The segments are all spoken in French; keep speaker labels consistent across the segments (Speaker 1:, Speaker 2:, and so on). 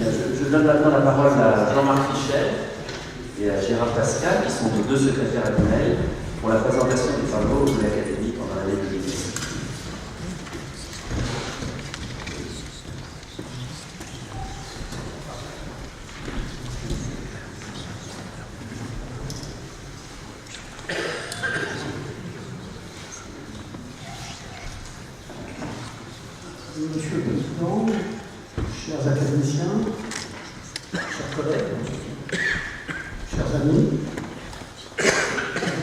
Speaker 1: Je donne maintenant la parole à Jean-Marc Fichel et à Gérard Pascal, qui sont nos deux secrétaires annuels, pour la présentation des travaux de l'Académie pendant l'année 2010.
Speaker 2: Monsieur le Président, chers académiciens, chers collègues, chers amis,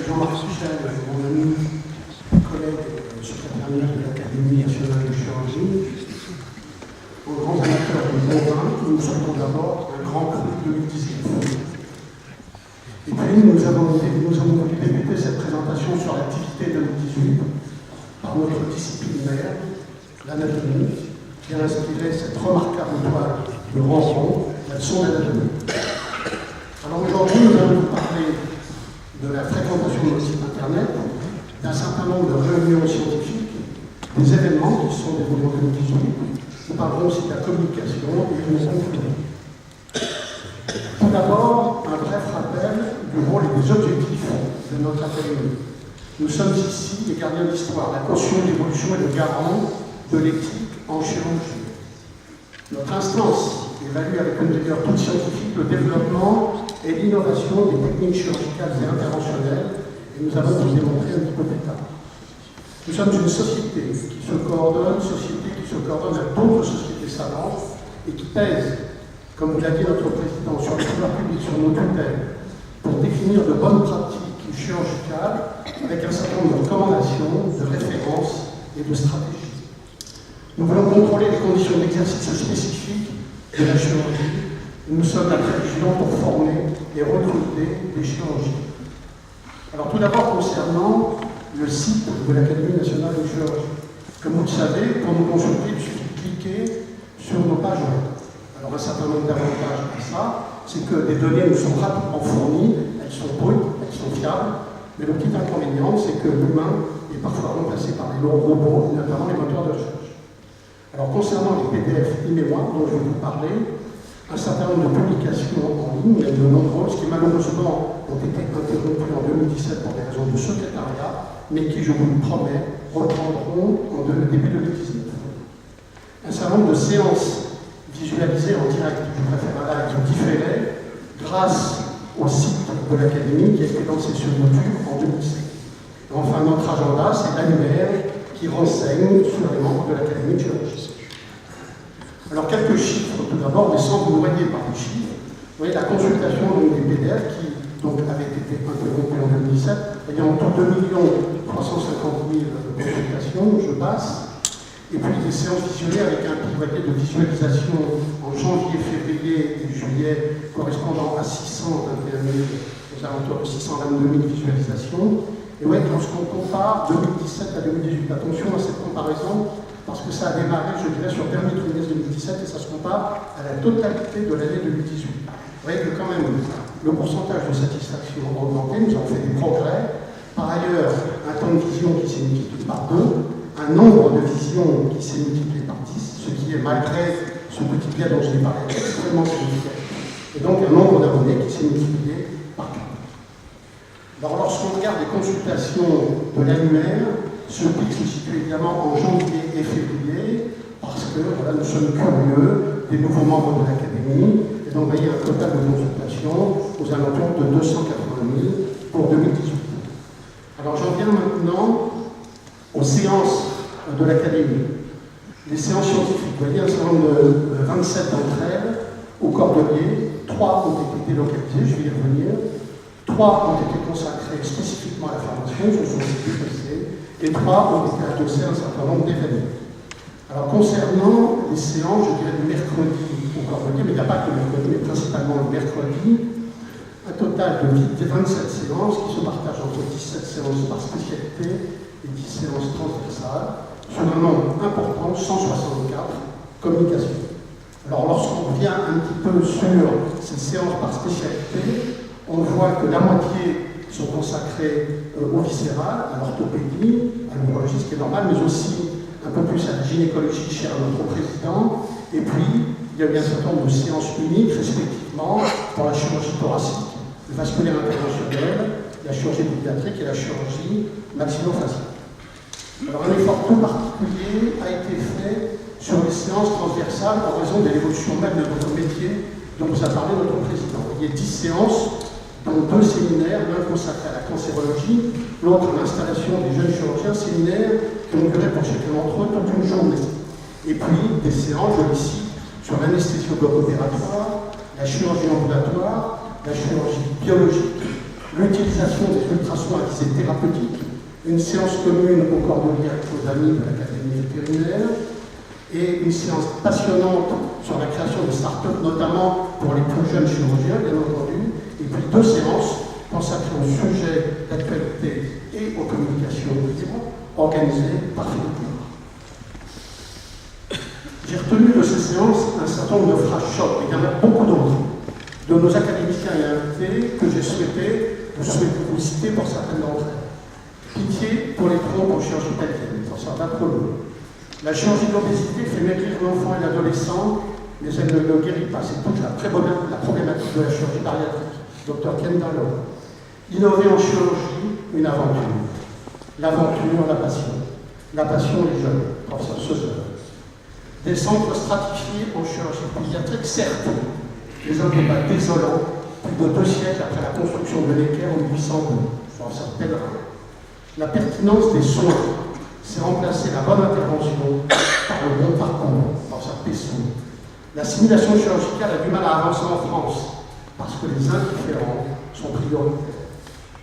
Speaker 2: Jean-Marc Fichel, mon ami, collègue et secrétaire annuel de l'Académie nationale de chirurgie, aux grands amateurs de bon vin, nous souhaitons d'abord un grand prix 2019. Et puis nous avons voulu débuter cette présentation sur l'activité 2018 par notre discipline mère, l'anatomie, qui a inspiré cette remarquable toile de Ranson, la leçon d'anatomie. Alors aujourd'hui, nous allons vous parler de la fréquentation de notre site internet, d'un certain nombre de réunions scientifiques, des événements qui sont déroulés en 2018. Nous parlerons aussi de la communication et de nos conclusions. Tout d'abord, un bref rappel du rôle et des objectifs de notre académie. Nous sommes ici les gardiens d'histoire, la caution, l'évolution et le garant de l'éthique en chirurgie. Notre instance évalue avec une rigueur toute scientifique le développement et l'innovation des techniques chirurgicales et interventionnelles, et nous allons vous démontrer un petit peu plus tard. Nous sommes une société qui se coordonne à d'autres sociétés savantes et qui pèse, comme vous l'a dit notre président, sur le pouvoir public, sur nos tutelles, pour définir de bonnes pratiques chirurgicales avec un certain nombre de recommandations, de références et de stratégies. Nous voulons contrôler les conditions d'exercice spécifiques de la chirurgie. Nous sommes là très vigilants pour former et recruter des chirurgiens. Alors tout d'abord concernant le site de l'Académie nationale de chirurgie. Comme vous le savez, pour nous consulter, il suffit de cliquer sur nos pages web. Alors un certain nombre d'avantages à ça, c'est que des données nous sont rapidement fournies, elles sont brutes, elles sont fiables, mais le petit inconvénient, c'est que l'humain est parfois remplacé par les longs robots, notamment les moteurs de recherche. Alors concernant les PDF e-mémoire dont je vais vous parler, un certain nombre de publications en ligne, il y a de nombreuses qui malheureusement ont été interrompues en 2017 pour des raisons de secrétariat, mais qui, je vous le promets, reprendront en début 2019. Un certain nombre de séances visualisées en direct, je préfère là, qui ont différé grâce au site de l'Académie qui a été lancé sur YouTube en 2007. Et enfin, notre agenda, c'est l'annuaire qui renseigne sur les membres de l'Académie de chirurgie. Alors, quelques chiffres tout d'abord, mais sans vous noyer par les chiffres. Vous voyez, la consultation des PDF qui donc, avait été interrompue en 2017, il y a en tout 2 350 000 consultations, je passe, et puis des séances visionnées avec un pivotet de visualisation en janvier, février et juillet, correspondant à 621 000, aux alentours de 622 000 visualisations. Et oui, lorsqu'on compare 2017 à 2018, attention à cette comparaison, parce que ça a démarré, je dirais, sur le dernier trimestre 2017 et ça se compare à la totalité de l'année 2018. Vous voyez que quand même, le pourcentage de satisfaction a augmenté, nous avons fait des progrès. Par ailleurs, un temps de vision qui s'est multiplié par 2, un nombre de visions qui s'est multiplié par 10, ce qui est, malgré ce petit biais dont je l'ai parlé, extrêmement significatif. Et donc, un nombre d'abonnés qui s'est multiplié par 4. Alors, lorsqu'on regarde les consultations de l'annuaire, ce pic se situe évidemment en janvier et février, parce que voilà, nous sommes curieux des nouveaux membres de l'Académie, et donc vous voyez un total de consultations aux alentours de 280 000 pour 2018. Alors j'en viens maintenant aux séances de l'Académie. Les séances scientifiques, vous voyez un certain nombre de 27 d'entre elles, au Cordelier, 3 ont été délocalisées, je vais y revenir. 3 ont été consacrés spécifiquement à la formation, ce sont les UPC, et 3 ont été adossés à un certain nombre d'événements. Alors concernant les séances, je dirais du mercredi au Cordelier, mais il n'y a pas que le mercredi, mais principalement le mercredi, un total de 27 séances qui se partagent entre 17 séances par spécialité et 10 séances transversales, sur un nombre important, 164 communications. Alors lorsqu'on vient un petit peu sur ces séances par spécialité, on voit que la moitié sont consacrées au viscéral, à l'orthopédie, à l'urologie, ce qui est normal, mais aussi un peu plus à la gynécologie chère à notre président, et puis il y a eu un certain nombre de séances uniques, respectivement, pour la chirurgie thoracique, le vasculaire interventionnel, la chirurgie pédiatrique et la chirurgie maxillofaciale. Alors, un effort tout particulier a été fait sur les séances transversales en raison de l'évolution même de notre métier dont nous a parlé notre président. Il y a 10 séances, dont 2 séminaires, l'un consacré à la cancérologie, l'autre à l'installation des jeunes chirurgiens, séminaires qui ont duré pour chacun d'entre eux toute une journée. Et puis, des séances, je le cite, sur l'anesthésie au bloc opératoire, la chirurgie ambulatoire, la chirurgie biologique, l'utilisation des ultrasons à visée thérapeutique, une séance commune au cordelier avec nos amis de l'Académie vétérinaire, et une séance passionnante sur la création de start-up, notamment pour les plus jeunes chirurgiens, bien entendu, et puis 2 séances consacrées aux sujets d'actualité et aux communications libres, organisées par Philippe. J'ai retenu de ces séances un certain nombre de phrases chocs, et il y en a beaucoup d'autres, de nos académiciens et invités que j'ai souhaité vous citer pour certaines d'entre elles. Pitié pour les trompes en chirurgie pelvienne, pour certains prologues. La chirurgie de l'obésité fait maigrir l'enfant et l'adolescent, mais elle ne le guérit pas. C'est toute la problématique de la chirurgie bariatrique. Dr Kendall. Innover en chirurgie, une aventure. L'aventure, la passion. La passion, les jeunes, professeur Seuseur. Des centres stratifiés en chirurgie pédiatrique, certes, mais un débat désolant, plus de 2 siècles après la construction de l'Équerre en 1802, professeur Pellerin. La pertinence des soins, c'est remplacer la bonne intervention par le bon parcours, professeur Pesson. La simulation chirurgicale a du mal à avancer en France, parce que les indifférents sont prioritaires,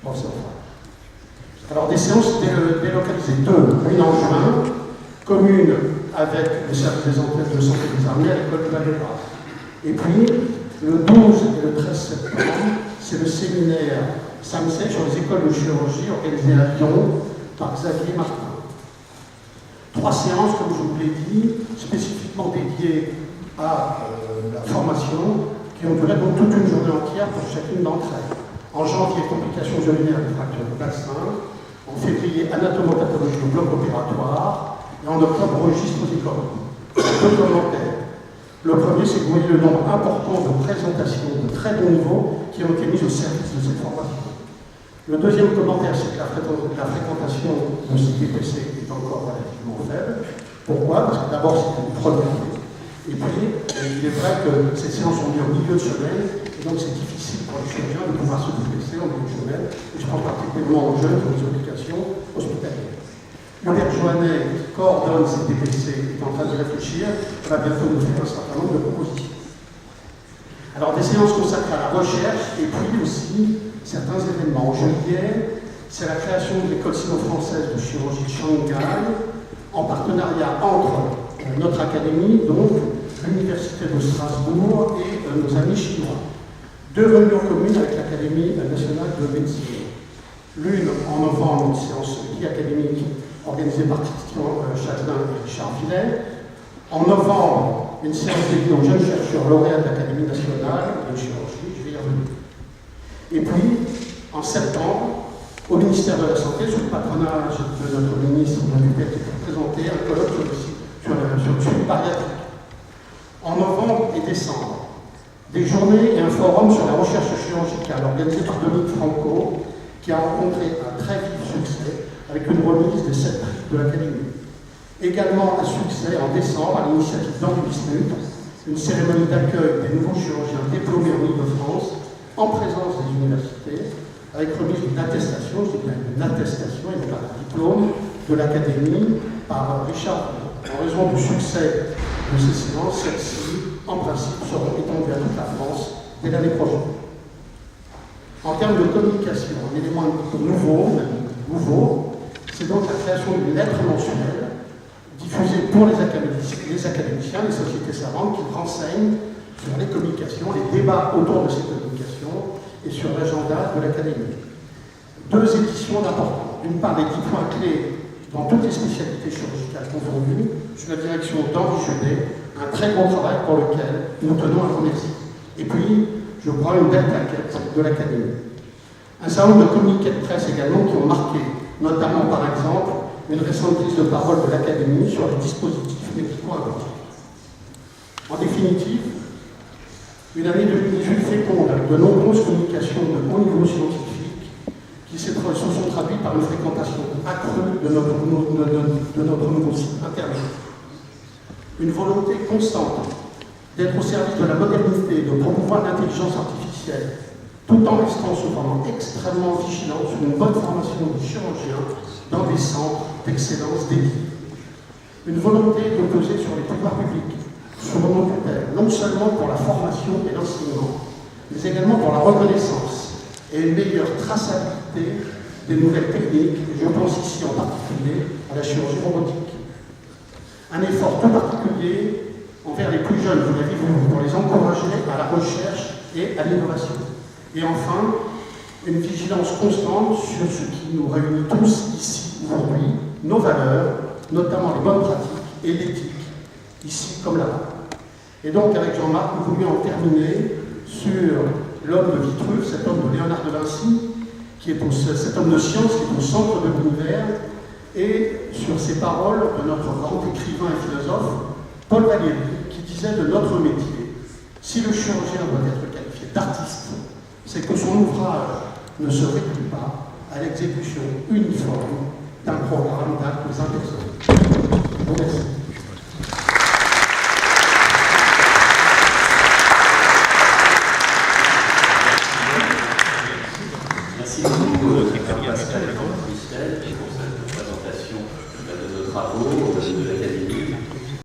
Speaker 2: professeur Frage. Alors, des séances délocalisées, 2, une en juin, commune avec le service des enquêtes de santé des armées à l'école de Val-de-Grâce. Et puis, le 12 et le 13 septembre, c'est le séminaire SAMSE sur les écoles de chirurgie organisé à Lyon par Xavier Martin. 3 séances, comme je vous l'ai dit, spécifiquement dédiées à la formation, qui ont duré donc toute une journée entière pour chacune d'entre elles. En janvier, complications urinaires des fractures du bassin. En février, anatomopathologie au bloc opératoire. Et en octobre, registre des corps. 2 commentaires. Le premier, c'est que vous voyez le nombre important de présentations de très bon niveau qui ont été mises au service de cette formation. Le deuxième commentaire, c'est que la fréquentation de ces DPC est encore relativement faible. Pourquoi? Parce que d'abord, c'est une première année. Et puis, il est vrai que ces séances ont lieu au milieu de semaine, et donc c'est difficile pour les chirurgiens de pouvoir se déplacer en milieu de semaine. Et je pense particulièrement aux jeunes qui ont des obligations hospitalières. Hubert Joannet, qui coordonne ces DPC, est en train de réfléchir, va bientôt nous faire un certain nombre de propositions. Alors, des séances consacrées à la recherche, et puis aussi certains événements. En juillet, c'est la création de l'école sino-française de chirurgie de Shanghai, en partenariat entre notre académie, donc l'Université de Strasbourg et nos amis chinois. 2 réunions communes avec l'Académie nationale de médecine. L'une en novembre, une séance académique organisée par Christian Châtelain et Richard Villet. En novembre, une séance dédiée aux jeunes chercheurs lauréats de l'Académie nationale de chirurgie, je vais y revenir. Et puis, en septembre, au ministère de la Santé, sous le patronage de notre ministre Manuel, qui a présenté un colloque sur le suivi bariatrique. En novembre et décembre, des journées et un forum sur la recherche chirurgicale organisé par Dominique Franco, qui a rencontré un très vif succès avec une remise des 7 prix de l'Académie. Également un succès en décembre à l'initiative d'Henri Bismuth, une cérémonie d'accueil des nouveaux chirurgiens diplômés en Ile-de-France en présence des universités, avec remise d'une attestation, je dis bien une attestation et non pas un diplôme, de l'Académie par Richard. En raison du succès de ces séances, celles-ci, en principe, seront étendues à toute la France dès l'année prochaine. En termes de communication, un élément un peu nouveau, c'est donc la création d'une lettre mensuelle diffusée pour les académiciens, les sociétés savantes qui renseignent sur les communications, les débats autour de ces communications et sur l'agenda de l'Académie. 2 éditions d'importance. D'une part, les 10 points clés dans toutes les spécialités chirurgicales confondues, sous la direction d'Henri Judet, un très gros travail pour lequel nous tenons à remercier. Et puis, je crois, une belle plaquette de l'Académie. Un certain nombre de communiqués de presse également qui ont marqué, notamment par exemple une récente prise de parole de l'Académie sur les dispositifs médicaux importants. En définitive, une année 2018 féconde avec de nombreuses communications de haut niveau scientifique qui se sont traduites par une fréquentation accrue de notre nouveau site internet. Une volonté constante d'être au service de la modernité, de promouvoir l'intelligence artificielle, tout en restant cependant extrêmement vigilant sur une bonne formation des chirurgiens dans des centres d'excellence dédiés. Une volonté de peser sur les pouvoirs publics, sur nos tutelles, non seulement pour la formation et l'enseignement, mais également pour la reconnaissance et une meilleure traçabilité des nouvelles techniques, et je pense ici en particulier à la chirurgie robotique. Un effort tout particulier envers les plus jeunes, vous l'avez vu, pour les encourager à la recherche et à l'innovation. Et enfin, une vigilance constante sur ce qui nous réunit tous ici aujourd'hui, nos valeurs, notamment les bonnes pratiques et l'éthique, ici comme là-bas. Et donc, avec Jean-Marc, nous voulions en terminer sur l'homme de Vitruve, cet homme de Léonard de Vinci, cet homme de science qui est au centre de l'univers, et sur ces paroles de notre grand écrivain et philosophe, Paul Valéry, qui disait de notre métier, si le chirurgien doit être qualifié d'artiste, c'est que son ouvrage ne se réduit pas à l'exécution uniforme d'un programme d'actes impersonnels. Merci.